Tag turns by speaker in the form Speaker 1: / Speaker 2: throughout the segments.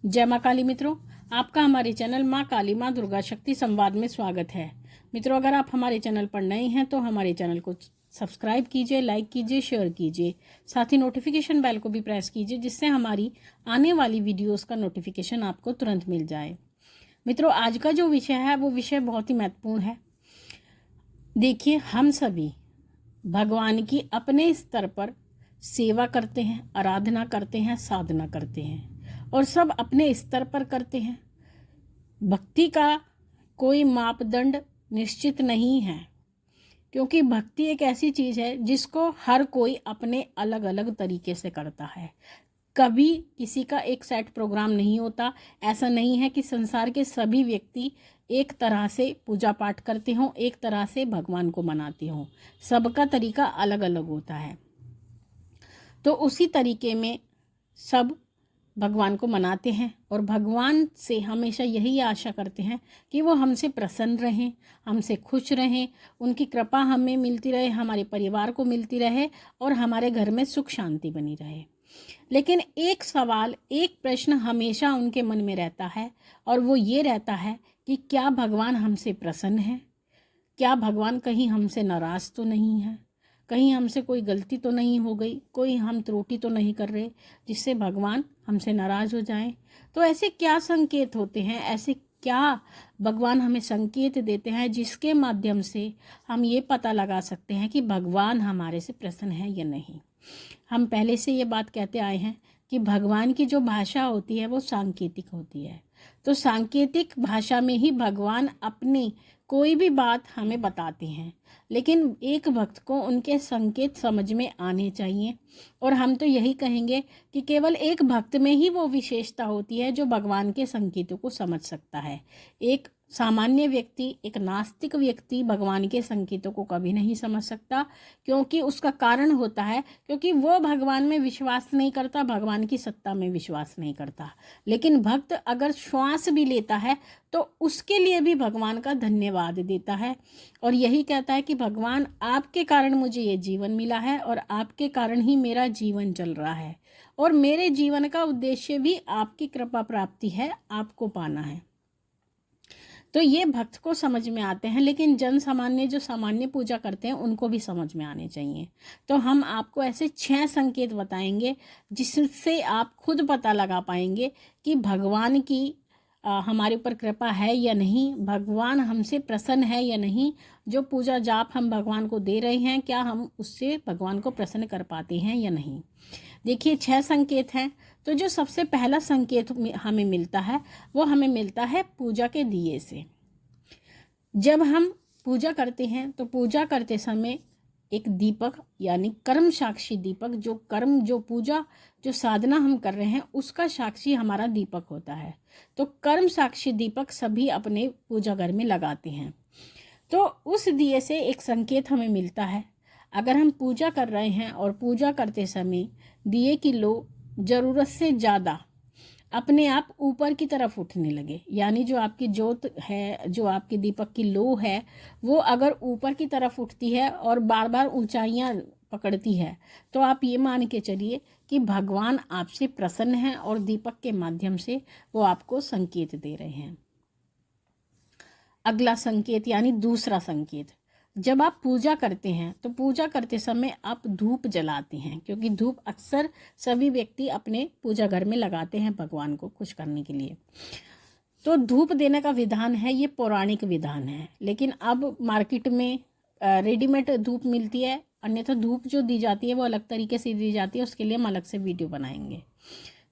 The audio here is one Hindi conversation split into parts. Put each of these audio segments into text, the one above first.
Speaker 1: जय माँ काली मित्रों, आपका हमारे चैनल माँ काली माँ दुर्गा शक्ति संवाद में स्वागत है। मित्रों, अगर आप हमारे चैनल पर नए हैं तो हमारे चैनल को सब्सक्राइब कीजिए, लाइक कीजिए, शेयर कीजिए, साथ ही नोटिफिकेशन बेल को भी प्रेस कीजिए जिससे हमारी आने वाली वीडियोस का नोटिफिकेशन आपको तुरंत मिल जाए। मित्रों, आज का जो विषय है वो विषय बहुत ही महत्वपूर्ण है। देखिए, हम सभी भगवान की अपने स्तर पर सेवा करते हैं, आराधना करते हैं, साधना करते हैं और सब अपने स्तर पर करते हैं। भक्ति का कोई मापदंड निश्चित नहीं है, क्योंकि भक्ति एक ऐसी चीज़ है जिसको हर कोई अपने अलग अलग तरीके से करता है। कभी किसी का एक सेट प्रोग्राम नहीं होता। ऐसा नहीं है कि संसार के सभी व्यक्ति एक तरह से पूजा पाठ करते हों, एक तरह से भगवान को मनाते हों। सबका तरीका अलग अलग होता है। तो उसी तरीके में सब भगवान को मनाते हैं और भगवान से हमेशा यही आशा करते हैं कि वो हमसे प्रसन्न रहें, हमसे खुश रहें, उनकी कृपा हमें मिलती रहे, हमारे परिवार को मिलती रहे और हमारे घर में सुख शांति बनी रहे। लेकिन एक सवाल, एक प्रश्न हमेशा उनके मन में रहता है और वो ये रहता है कि क्या भगवान हमसे प्रसन्न है? क्या भगवान कहीं हमसे नाराज़ तो नहीं है? कहीं हमसे कोई गलती तो नहीं हो गई, कोई हम त्रुटि तो नहीं कर रहे जिससे भगवान हमसे नाराज़ हो जाएं? तो ऐसे क्या संकेत होते हैं, ऐसे क्या भगवान हमें संकेत देते हैं जिसके माध्यम से हम ये पता लगा सकते हैं कि भगवान हमारे से प्रसन्न है या नहीं? हम पहले से ये बात कहते आए हैं कि भगवान की जो भाषा होती है वो सांकेतिक होती है। तो सांकेतिक भाषा में ही भगवान अपनी कोई भी बात हमें बताते हैं, लेकिन एक भक्त को उनके संकेत समझ में आने चाहिए। और हम तो यही कहेंगे कि केवल एक भक्त में ही वो विशेषता होती है जो भगवान के संकेतों को समझ सकता है। एक सामान्य व्यक्ति, एक नास्तिक व्यक्ति भगवान के संकेतों को कभी नहीं समझ सकता, क्योंकि उसका कारण होता है क्योंकि वो भगवान में विश्वास नहीं करता, भगवान की सत्ता में विश्वास नहीं करता। लेकिन भक्त अगर श्वास भी लेता है तो उसके लिए भी भगवान का धन्यवाद देता है और यही कहता है कि भगवान, आपके कारण मुझे ये जीवन मिला है और आपके कारण ही मेरा जीवन चल रहा है और मेरे जीवन का उद्देश्य भी आपकी कृपा प्राप्ति है, आपको पाना है। तो ये भक्त को समझ में आते हैं, लेकिन जन सामान्य जो सामान्य पूजा करते हैं उनको भी समझ में आने चाहिए। तो हम आपको ऐसे 6 संकेत बताएंगे जिससे आप खुद पता लगा पाएंगे कि भगवान की हमारे ऊपर कृपा है या नहीं, भगवान हमसे प्रसन्न है या नहीं। जो पूजा जाप हम भगवान को दे रहे हैं, क्या हम उससे भगवान को प्रसन्न कर पाते हैं या नहीं। देखिए, 6 संकेत हैं। तो जो सबसे पहला संकेत हमें मिलता है वो हमें मिलता है पूजा के दिए से। जब हम पूजा करते हैं तो पूजा करते समय एक दीपक यानी कर्म साक्षी दीपक, जो कर्म, जो पूजा, जो साधना हम कर रहे हैं उसका साक्षी हमारा दीपक होता है। तो कर्म साक्षी दीपक सभी अपने पूजा घर में लगाते हैं। तो उस दिए से एक संकेत हमें मिलता है। अगर हम पूजा कर रहे हैं और पूजा करते समय दिए की लो ज़रूरत से ज़्यादा अपने आप ऊपर की तरफ उठने लगे, यानी जो आपकी ज्योत है, जो आपकी दीपक की लो है, वो अगर ऊपर की तरफ उठती है और बार बार ऊंचाइयां पकड़ती है, तो आप ये मान के चलिए कि भगवान आपसे प्रसन्न हैं और दीपक के माध्यम से वो आपको संकेत दे रहे हैं। अगला संकेत यानी दूसरा संकेत, जब आप पूजा करते हैं तो पूजा करते समय आप धूप जलाते हैं, क्योंकि धूप अक्सर सभी व्यक्ति अपने पूजा घर में लगाते हैं भगवान को खुश करने के लिए। तो धूप देने का विधान है, ये पौराणिक विधान है, लेकिन अब मार्केट में रेडीमेड धूप मिलती है। अन्यथा धूप जो दी जाती है वो अलग तरीके से दी जाती है, उसके लिए हम अलग से वीडियो बनाएंगे।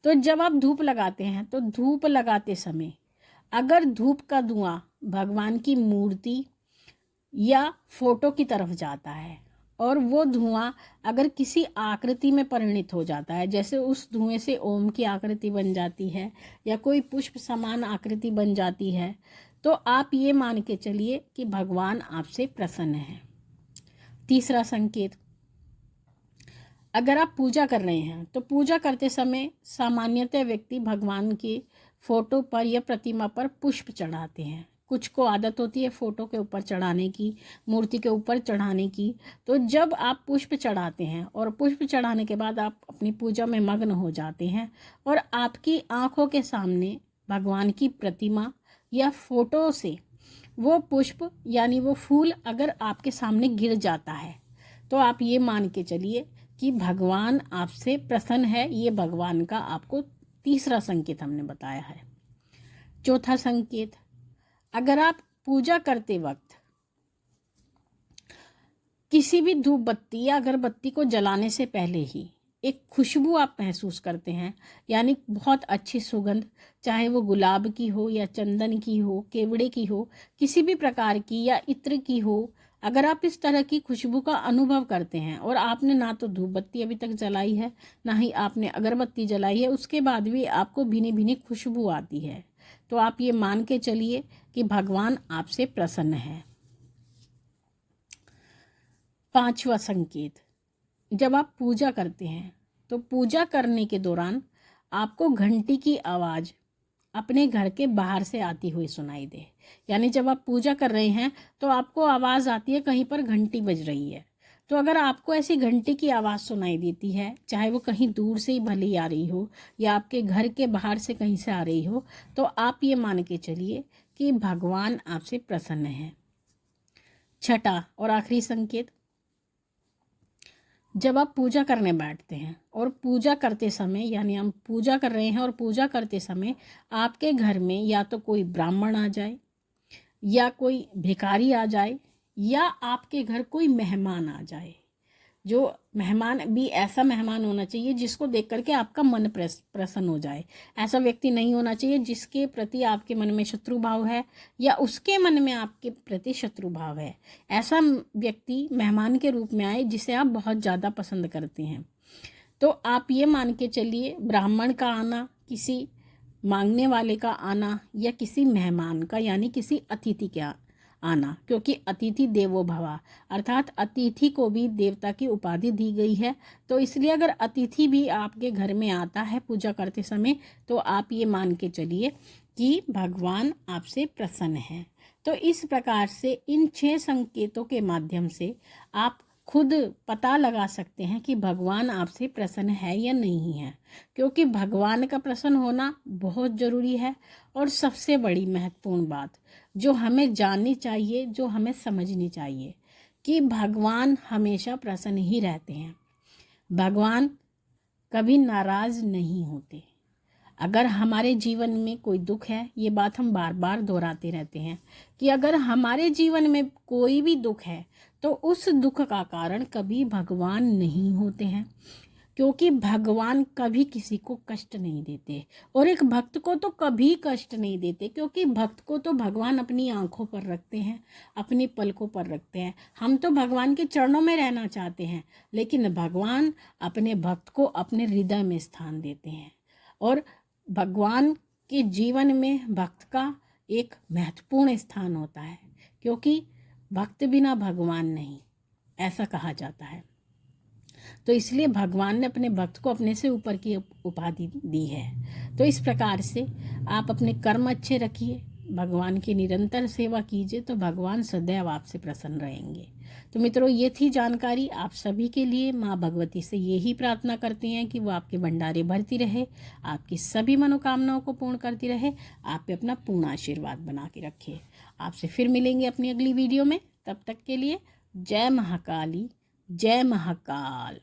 Speaker 1: तो जब आप धूप लगाते हैं तो धूप लगाते समय अगर धूप का धुआं भगवान की मूर्ति या फोटो की तरफ जाता है और वो धुआं अगर किसी आकृति में परिणित हो जाता है, जैसे उस धुएं से ओम की आकृति बन जाती है या कोई पुष्प समान आकृति बन जाती है, तो आप ये मान के चलिए कि भगवान आपसे प्रसन्न है। तीसरा संकेत, अगर आप पूजा कर रहे हैं तो पूजा करते समय सामान्यतः व्यक्ति भगवान के फोटो पर या प्रतिमा पर पुष्प चढ़ाते हैं। कुछ को आदत होती है फ़ोटो के ऊपर चढ़ाने की, मूर्ति के ऊपर चढ़ाने की। तो जब आप पुष्प चढ़ाते हैं और पुष्प चढ़ाने के बाद आप अपनी पूजा में मग्न हो जाते हैं और आपकी आँखों के सामने भगवान की प्रतिमा या फ़ोटो से वो पुष्प यानी वो फूल अगर आपके सामने गिर जाता है, तो आप ये मान के चलिए कि भगवान आपसे प्रसन्न है। ये भगवान का आपको तीसरा संकेत हमने बताया है। चौथा संकेत, अगर आप पूजा करते वक्त किसी भी धूप बत्ती या अगरबत्ती को जलाने से पहले ही एक खुशबू आप महसूस करते हैं, यानी बहुत अच्छी सुगंध, चाहे वो गुलाब की हो या चंदन की हो, केवड़े की हो, किसी भी प्रकार की या इत्र की हो, अगर आप इस तरह की खुशबू का अनुभव करते हैं और आपने ना तो धूप बत्ती अभी तक जलाई है, ना ही आपने अगरबत्ती जलाई है, उसके बाद भी आपको भीनी भीनी खुशबू आती है, तो आप ये मान के चलिए कि भगवान आपसे प्रसन्न है। पांचवा संकेत, जब आप पूजा करते हैं तो पूजा करने के दौरान आपको घंटी की आवाज़ अपने घर के बाहर से आती हुई सुनाई दे। यानी जब आप पूजा कर रहे हैं तो आपको आवाज़ आती है कहीं पर घंटी बज रही है। तो अगर आपको ऐसी घंटी की आवाज़ सुनाई देती है, चाहे वो कहीं दूर से ही भली आ रही हो या आपके घर के बाहर से कहीं से आ रही हो, तो आप ये मान के चलिए कि भगवान आपसे प्रसन्न है। छठा और आखिरी संकेत, जब आप पूजा करने बैठते हैं और पूजा करते समय, यानी हम पूजा कर रहे हैं और पूजा करते समय आपके घर में या तो कोई ब्राह्मण आ जाए या कोई भिखारी आ जाए या आपके घर कोई मेहमान आ जाए, जो मेहमान भी ऐसा मेहमान होना चाहिए जिसको देख करके आपका मन प्रसन्न हो जाए। ऐसा व्यक्ति नहीं होना चाहिए जिसके प्रति आपके मन में शत्रु भाव है या उसके मन में आपके प्रति शत्रु भाव है। ऐसा व्यक्ति मेहमान के रूप में आए जिसे आप बहुत ज़्यादा पसंद करते हैं। तो आप ये मान के चलिए, ब्राह्मण का आना, किसी मांगने वाले का आना या किसी मेहमान का यानी किसी अतिथि का आना, क्योंकि अतिथि देवो भव, अर्थात अतिथि को भी देवता की उपाधि दी गई है। तो इसलिए अगर अतिथि भी आपके घर में आता है पूजा करते समय, तो आप ये मान के चलिए कि भगवान आपसे प्रसन्न है। तो इस प्रकार से इन 6 संकेतों के माध्यम से आप खुद पता लगा सकते हैं कि भगवान आपसे प्रसन्न है या नहीं है, क्योंकि भगवान का प्रसन्न होना बहुत ज़रूरी है। और सबसे बड़ी महत्वपूर्ण बात जो हमें जाननी चाहिए, जो हमें समझनी चाहिए, कि भगवान हमेशा प्रसन्न ही रहते हैं। भगवान कभी नाराज़ नहीं होते। अगर हमारे जीवन में कोई दुख है, ये बात हम बार बार दोहराते रहते हैं कि अगर हमारे जीवन में कोई भी दुख है तो उस दुख का कारण कभी भगवान नहीं होते हैं, क्योंकि भगवान कभी किसी को कष्ट नहीं देते और एक भक्त को तो कभी कष्ट नहीं देते, क्योंकि भक्त को तो भगवान अपनी आंखों पर रखते हैं, अपनी पलकों पर रखते हैं। हम तो भगवान के चरणों में रहना चाहते हैं, लेकिन भगवान अपने भक्त को अपने हृदय में स्थान देते हैं। और भगवान के जीवन में भक्त का एक महत्वपूर्ण स्थान होता है, क्योंकि भक्त बिना भगवान नहीं, ऐसा कहा जाता है। तो इसलिए भगवान ने अपने भक्त को अपने से ऊपर की उपाधि दी है। तो इस प्रकार से आप अपने कर्म अच्छे रखिए, भगवान की निरंतर सेवा कीजिए, तो भगवान सदैव आपसे प्रसन्न रहेंगे। तो मित्रों, ये थी जानकारी आप सभी के लिए। माँ भगवती से यही प्रार्थना करते हैं कि वो आपके भंडारे भरती रहे, आपकी सभी मनोकामनाओं को पूर्ण करती रहे, आप पे अपना पूर्ण आशीर्वाद बना के रखे। आपसे फिर मिलेंगे अपनी अगली वीडियो में। तब तक के लिए जय महाकाली, जय महाकाल।